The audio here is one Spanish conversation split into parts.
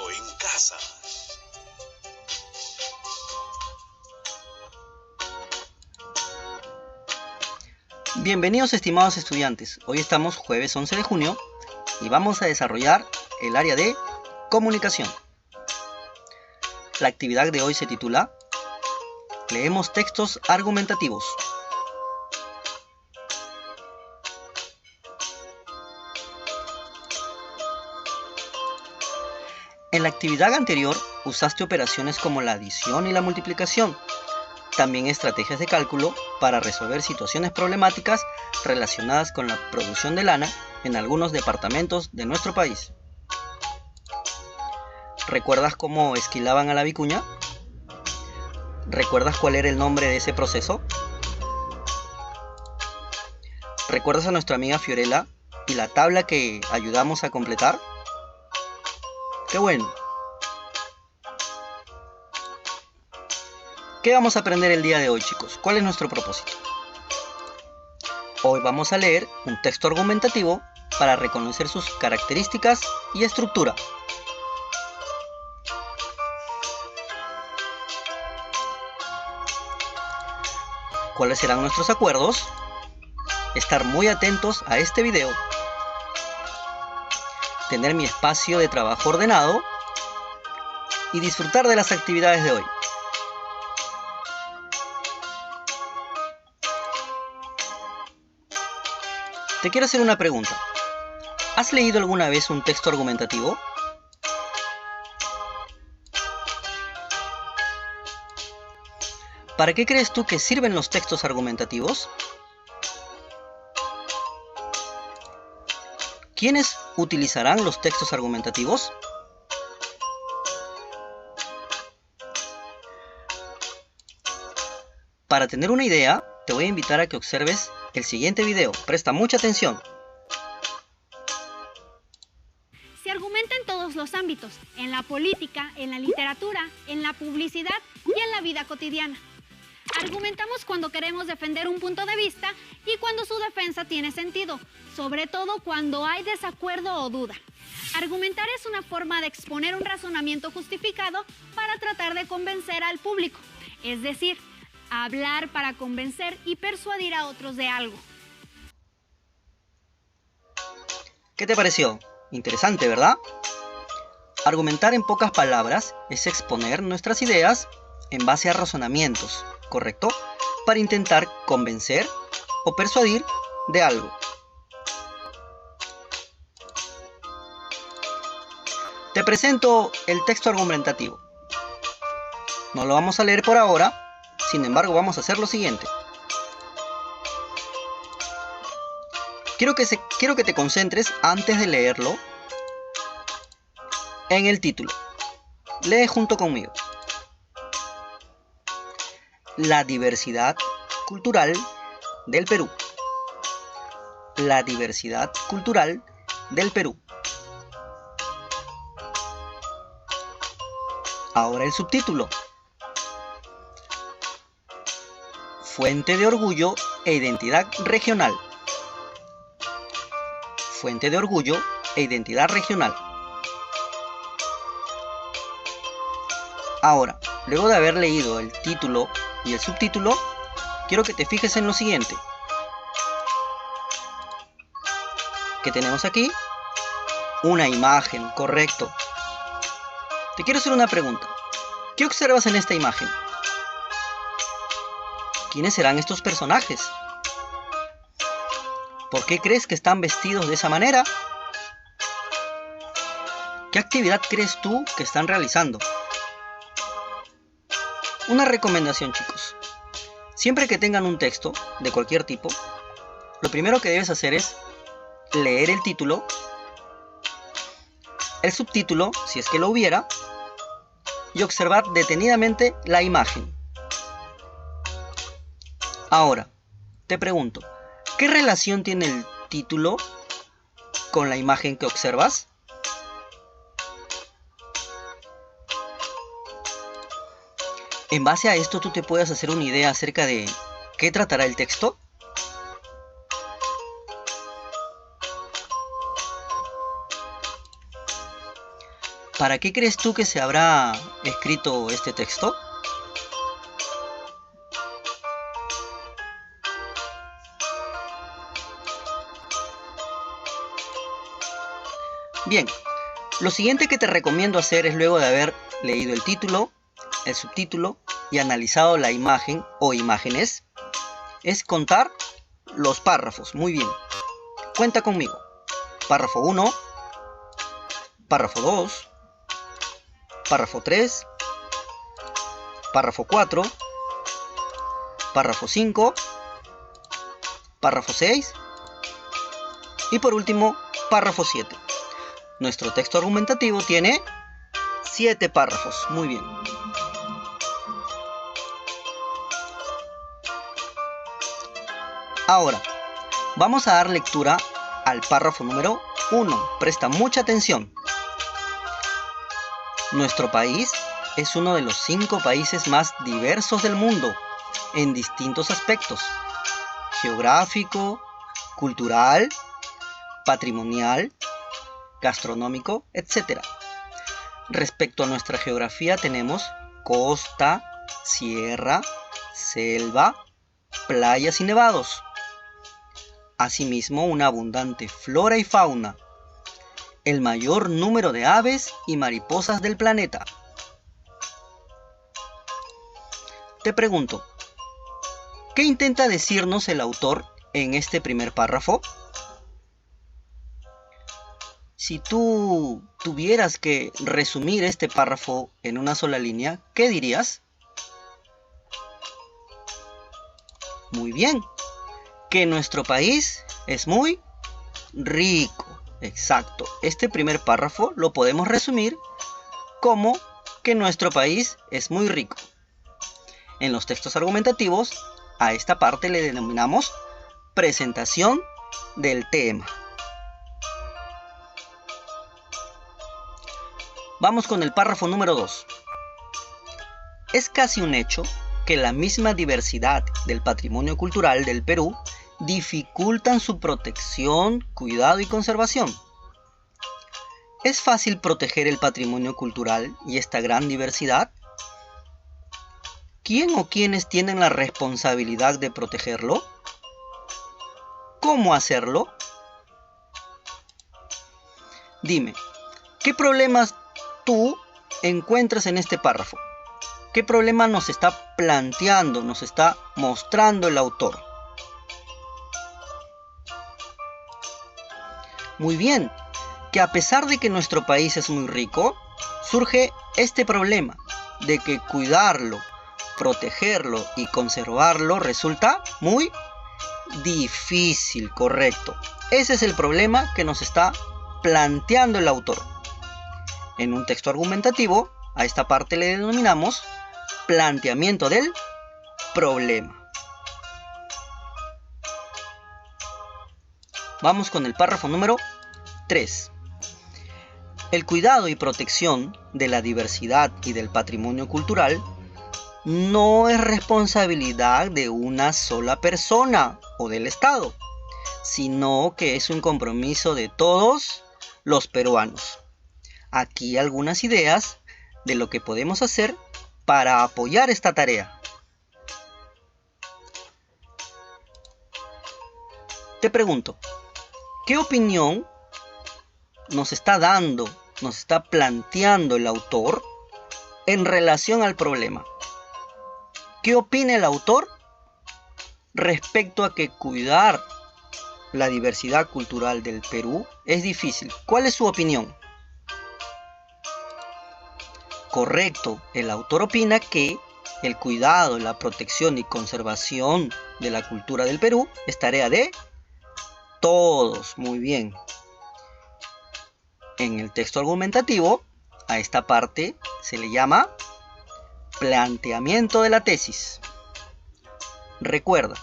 Estudio en casa. Bienvenidos estimados estudiantes, hoy estamos jueves 11 de junio y vamos a desarrollar el área de comunicación. La actividad de hoy se titula Leemos textos argumentativos. En la actividad anterior usaste operaciones como la adición y la multiplicación, también estrategias de cálculo para resolver situaciones problemáticas relacionadas con la producción de lana en algunos departamentos de nuestro país. ¿Recuerdas cómo esquilaban a la vicuña? ¿Recuerdas cuál era el nombre de ese proceso? ¿Recuerdas a nuestra amiga Fiorella y la tabla que ayudamos a completar? ¡Qué bueno! ¿Qué vamos a aprender el día de hoy, chicos? ¿Cuál es nuestro propósito? Hoy vamos a leer un texto argumentativo para reconocer sus características y estructura. ¿Cuáles serán nuestros acuerdos? Estar muy atentos a este video. Tener mi espacio de trabajo ordenado y disfrutar de las actividades de hoy. Te quiero hacer una pregunta. ¿Has leído alguna vez un texto argumentativo? ¿Para qué crees tú que sirven los textos argumentativos? ¿Quiénes utilizarán los textos argumentativos? Para tener una idea, te voy a invitar a que observes el siguiente video. Presta mucha atención. Se argumenta en todos los ámbitos, en la política, en la literatura, en la publicidad y en la vida cotidiana. Argumentamos cuando queremos defender un punto de vista y cuando su defensa tiene sentido, sobre todo cuando hay desacuerdo o duda. Argumentar es una forma de exponer un razonamiento justificado para tratar de convencer al público, es decir, hablar para convencer y persuadir a otros de algo. ¿Qué te pareció? Interesante, ¿verdad? Argumentar en pocas palabras es exponer nuestras ideas en base a razonamientos, ¿correcto? Para intentar convencer o persuadir de algo. Te presento el texto argumentativo. No lo vamos a leer por ahora, sin embargo vamos a hacer lo siguiente. Quiero que te concentres antes de leerlo en el título. Lee junto conmigo. La diversidad cultural del Perú. La diversidad cultural del Perú. Ahora el subtítulo. Fuente de orgullo e identidad regional. Fuente de orgullo e identidad regional. Ahora, luego de haber leído el título y el subtítulo, quiero que te fijes en lo siguiente. ¿Qué tenemos aquí? Una imagen, correcto. Te quiero hacer una pregunta. ¿Qué observas en esta imagen? ¿Quiénes serán estos personajes? ¿Por qué crees que están vestidos de esa manera? ¿Qué actividad crees tú que están realizando? Una recomendación, chicos. Siempre que tengan un texto de cualquier tipo, lo primero que debes hacer es leer el título, el subtítulo, si es que lo hubiera, y observar detenidamente la imagen. Ahora, te pregunto, ¿qué relación tiene el título con la imagen que observas? En base a esto, ¿tú te puedes hacer una idea acerca de qué tratará el texto? ¿Para qué crees tú que se habrá escrito este texto? Bien, lo siguiente que te recomiendo hacer es, luego de haber leído el título, el subtítulo y analizado la imagen o imágenes, es contar los párrafos. Muy bien, cuenta conmigo. Párrafo 1, párrafo 2, párrafo 3, párrafo 4, párrafo 5, párrafo 6 y por último, párrafo 7. Nuestro texto argumentativo tiene 7 párrafos. Muy bien. Ahora, vamos a dar lectura al párrafo número 1. Presta mucha atención. Nuestro país es uno de los 5 países más diversos del mundo en distintos aspectos: geográfico, cultural, patrimonial, gastronómico, etc. Respecto a nuestra geografía tenemos costa, sierra, selva, playas y nevados. Asimismo, una abundante flora y fauna, el mayor número de aves y mariposas del planeta. Te pregunto, ¿qué intenta decirnos el autor en este primer párrafo? Si tú tuvieras que resumir este párrafo en una sola línea, ¿qué dirías? Muy bien, que nuestro país es muy rico. Exacto, este primer párrafo lo podemos resumir como que nuestro país es muy rico. En los textos argumentativos, a esta parte le denominamos presentación del tema. Vamos con el párrafo número 2. Es casi un hecho que la misma diversidad del patrimonio cultural del Perú dificultan su protección, cuidado y conservación. ¿Es fácil proteger el patrimonio cultural y esta gran diversidad? ¿Quién o quiénes tienen la responsabilidad de protegerlo? ¿Cómo hacerlo? Dime, ¿qué problemas tú encuentras en este párrafo? ¿Qué problema nos está planteando, nos está mostrando el autor? Muy bien, que a pesar de que nuestro país es muy rico, surge este problema de que cuidarlo, protegerlo y conservarlo resulta muy difícil, correcto. Ese es el problema que nos está planteando el autor. En un texto argumentativo, a esta parte le denominamos planteamiento del problema. Vamos con el párrafo número 3. El cuidado y protección de la diversidad y del patrimonio cultural no es responsabilidad de una sola persona o del Estado, sino que es un compromiso de todos los peruanos. Aquí algunas ideas de lo que podemos hacer para apoyar esta tarea. Te pregunto, ¿qué opinión nos está dando, nos está planteando el autor en relación al problema? ¿Qué opina el autor respecto a que cuidar la diversidad cultural del Perú es difícil? ¿Cuál es su opinión? Correcto, el autor opina que el cuidado, la protección y conservación de la cultura del Perú es tarea de todos. Muy bien. En el texto argumentativo, a esta parte se le llama planteamiento de la tesis. Recuerda,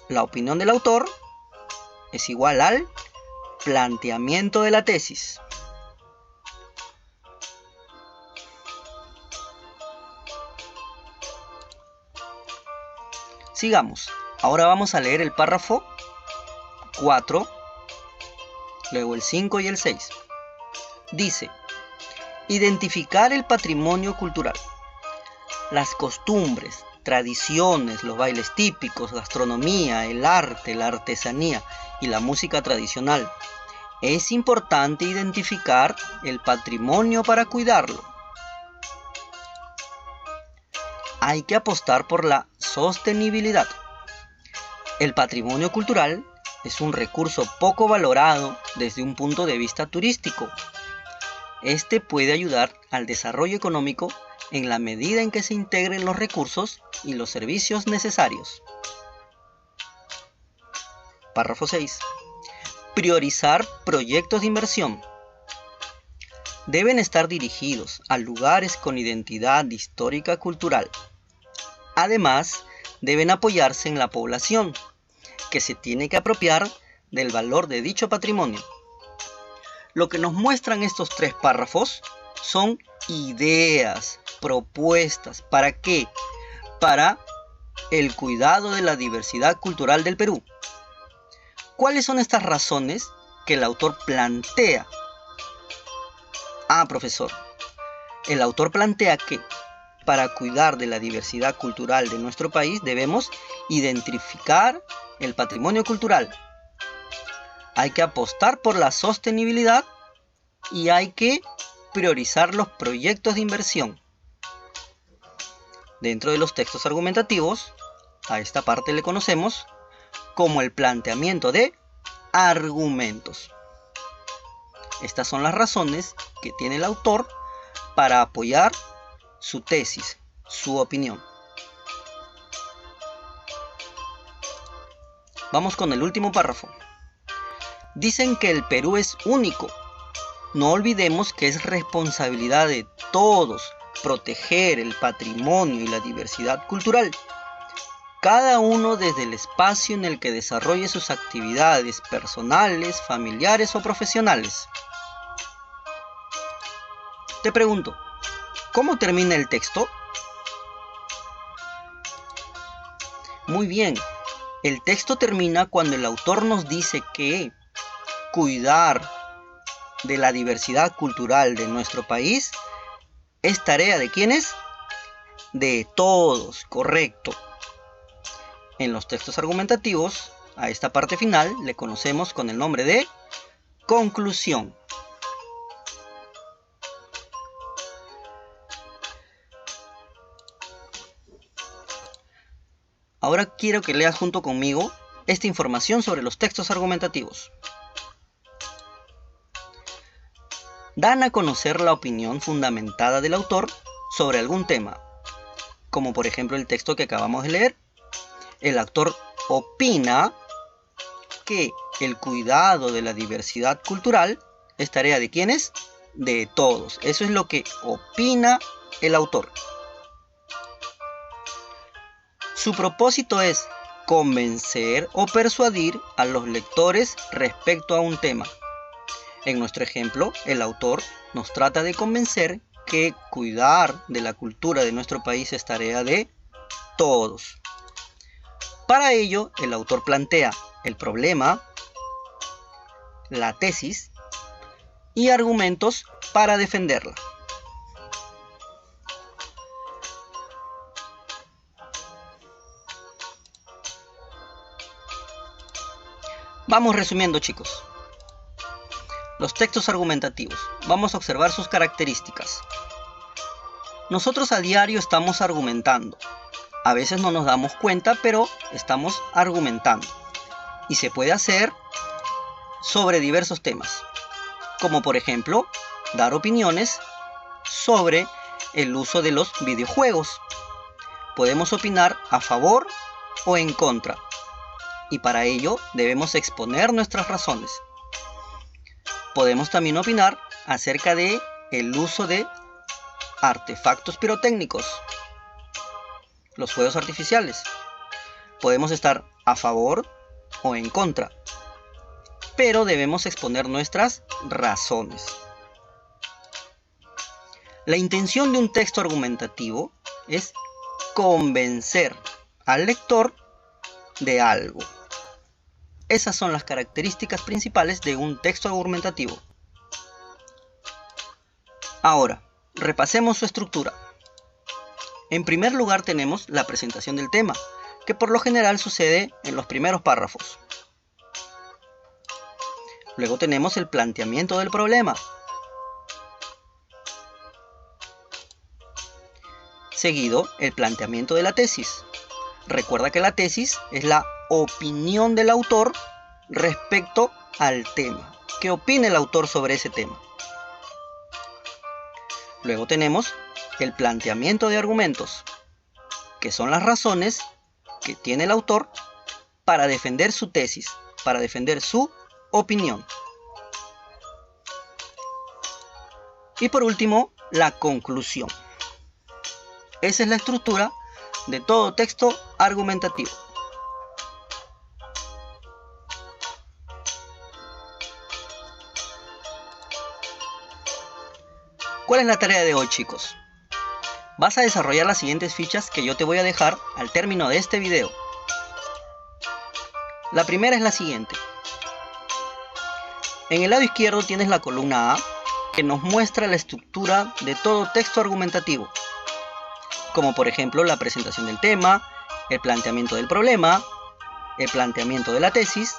la opinión del autor es igual al planteamiento de la tesis. Sigamos. Ahora vamos a leer el párrafo 4, luego el 5 y el 6. Dice: Identificar el patrimonio cultural. Las costumbres, tradiciones, los bailes típicos, gastronomía, el arte, la artesanía y la música tradicional. Es importante identificar el patrimonio para cuidarlo. Hay que apostar por la sostenibilidad. El patrimonio cultural es un recurso poco valorado desde un punto de vista turístico. Este puede ayudar al desarrollo económico en la medida en que se integren los recursos y los servicios necesarios. Párrafo 6. Priorizar proyectos de inversión. Deben estar dirigidos a lugares con identidad histórica cultural. Además, deben apoyarse en la población, que se tiene que apropiar del valor de dicho patrimonio. Lo que nos muestran estos 3 párrafos son ideas, propuestas. ¿Para qué? Para el cuidado de la diversidad cultural del Perú. ¿Cuáles son estas razones que el autor plantea? Profesor, el autor plantea que para cuidar de la diversidad cultural de nuestro país debemos identificar el patrimonio cultural. Hay que apostar por la sostenibilidad y hay que priorizar los proyectos de inversión. Dentro de los textos argumentativos, a esta parte le conocemos como el planteamiento de argumentos. Estas son las razones que tiene el autor para apoyar su tesis, su opinión. Vamos con el último párrafo. Dicen que el Perú es único. No olvidemos que es responsabilidad de todos proteger el patrimonio y la diversidad cultural. Cada uno desde el espacio en el que desarrolle sus actividades personales, familiares o profesionales. Te pregunto, ¿cómo termina el texto? Muy bien, el texto termina cuando el autor nos dice que cuidar de la diversidad cultural de nuestro país es tarea ¿de quiénes? De todos, correcto. En los textos argumentativos, a esta parte final le conocemos con el nombre de conclusión. Ahora quiero que leas junto conmigo esta información sobre los textos argumentativos. Dan a conocer la opinión fundamentada del autor sobre algún tema, como por ejemplo el texto que acabamos de leer. El autor opina que el cuidado de la diversidad cultural es tarea ¿de quiénes? De todos. Eso es lo que opina el autor. Su propósito es convencer o persuadir a los lectores respecto a un tema. En nuestro ejemplo, el autor nos trata de convencer que cuidar de la cultura de nuestro país es tarea de todos. Para ello, el autor plantea el problema, la tesis y argumentos para defenderla. Vamos resumiendo, chicos. Los textos argumentativos. Vamos a observar sus características. Nosotros a diario estamos argumentando. A veces no nos damos cuenta, pero estamos argumentando. Y se puede hacer sobre diversos temas. Como por ejemplo, dar opiniones sobre el uso de los videojuegos. Podemos opinar a favor o en contra. Y para ello debemos exponer nuestras razones. Podemos también opinar acerca de el uso de artefactos pirotécnicos, los fuegos artificiales. Podemos estar a favor o en contra, pero debemos exponer nuestras razones. La intención de un texto argumentativo es convencer al lector de algo. Esas son las características principales de un texto argumentativo. Ahora, repasemos su estructura. En primer lugar tenemos la presentación del tema, que por lo general sucede en los primeros párrafos. Luego tenemos el planteamiento del problema. Seguido, el planteamiento de la tesis. Recuerda que la tesis es la opinión del autor respecto al tema. ¿Qué opina el autor sobre ese tema? Luego tenemos el planteamiento de argumentos, que son las razones que tiene el autor para defender su tesis, para defender su opinión. Y por último, la conclusión. Esa es la estructura de todo texto argumentativo. ¿Cuál es la tarea de hoy, chicos? Vas a desarrollar las siguientes fichas que yo te voy a dejar al término de este video. La primera es la siguiente. En el lado izquierdo tienes la columna A, que nos muestra la estructura de todo texto argumentativo, como por ejemplo la presentación del tema, el planteamiento del problema, el planteamiento de la tesis,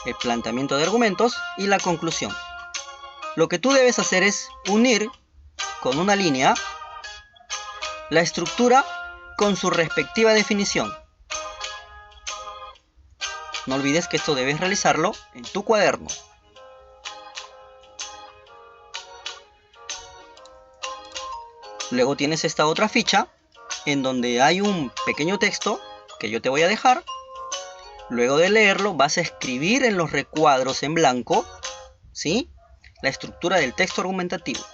el planteamiento de argumentos y la conclusión. Lo que tú debes hacer es unir con una línea la estructura con su respectiva definición. No olvides que esto debes realizarlo en tu cuaderno. Luego tienes esta otra ficha en donde hay un pequeño texto que yo te voy a dejar. Luego de leerlo vas a escribir en los recuadros en blanco, ¿sí?, la estructura del texto argumentativo.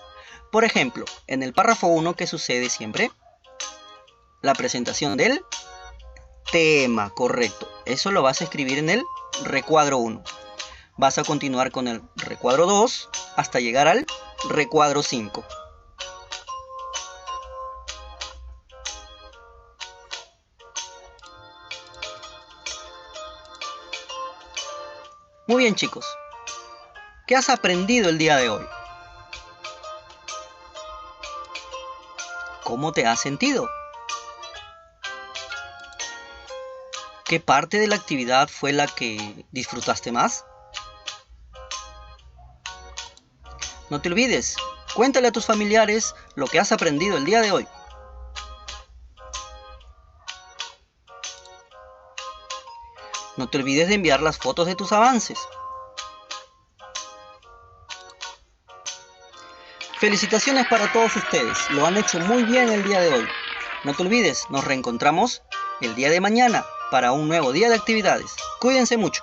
Por ejemplo, en el párrafo 1, ¿qué sucede siempre? La presentación del tema, correcto. Eso lo vas a escribir en el recuadro 1. Vas a continuar con el recuadro 2 hasta llegar al recuadro 5. Muy bien, chicos. ¿Qué has aprendido el día de hoy? ¿Cómo te has sentido? ¿Qué parte de la actividad fue la que disfrutaste más? No te olvides, cuéntale a tus familiares lo que has aprendido el día de hoy. No te olvides de enviar las fotos de tus avances. Felicitaciones para todos ustedes, lo han hecho muy bien el día de hoy. No te olvides, nos reencontramos el día de mañana para un nuevo día de actividades. Cuídense mucho.